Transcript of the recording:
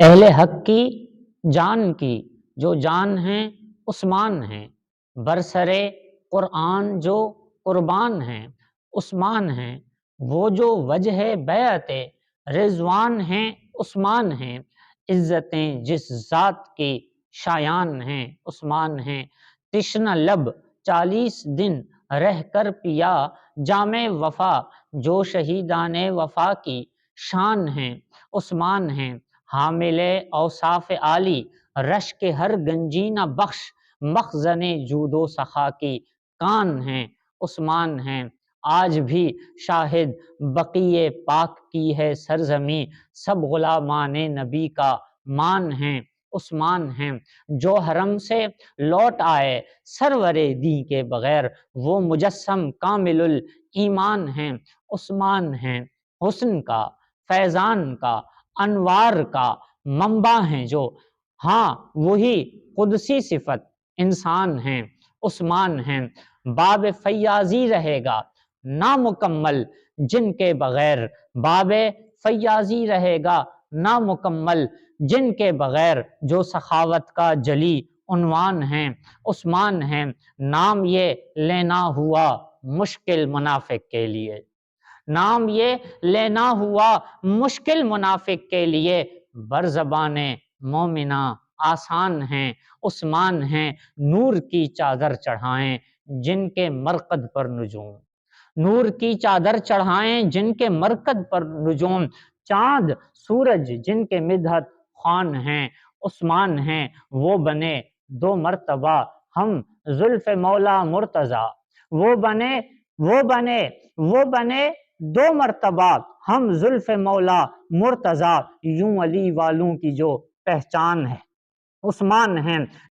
اہل حق کی جان کی جو جان ہیں عثمان ہیں، برسرے قرآن جو قربان ہیں عثمان ہیں، وہ جو وجہ بیعت رضوان ہیں عثمان ہیں، عزتیں جس ذات کی شایان ہیں عثمان ہیں، تشنہ لب 40 دن رہ کر پیا جام وفا جو شہیدان وفا کی شان ہیں عثمان ہیں، حامل اوصاف عالی رش کے ہر گنجینہ بخش مخزن جود و سخا کی کان ہیں عثمان ہیں، آج بھی شاہد بقیِ پاک کی ہے سرزمیں، سب غلامان نبی کا مان ہیں عثمان ہیں، جو حرم سے لوٹ آئے سرور دی کے بغیر وہ مجسم کامل الایمان ہیں عثمان ہیں، حسن کا فیضان کا انوار کا منبع ہیں جو، ہاں وہی قدسی صفت انسان ہیں عثمان ہیں، باب فیاضی رہے گا نامکمل جن کے بغیر، باب فیاضی رہے گا نامکمل جن کے بغیر، جو سخاوت کا جلی عنوان ہیں عثمان ہیں، نام یہ لینا ہوا مشکل منافق کے لیے، نام یہ لینا ہوا مشکل منافق کے لیے، بر زبان مومنہ آسان ہیں عثمان ہیں، نور کی چادر چڑھائیں جن کے مرقد پر نجوم، نور کی چادر چڑھائیں جن کے مرقد پر نجوم، چاند سورج جن کے مدحت خوان ہیں عثمان ہیں، وہ بنے 2 مرتبہ ہم زلف مولا مرتضیٰ، وہ بنے 2 مرتبہ ہم زلف مولا مرتضیٰ، یوں علی والوں کی جو پہچان ہے عثمان ہیں،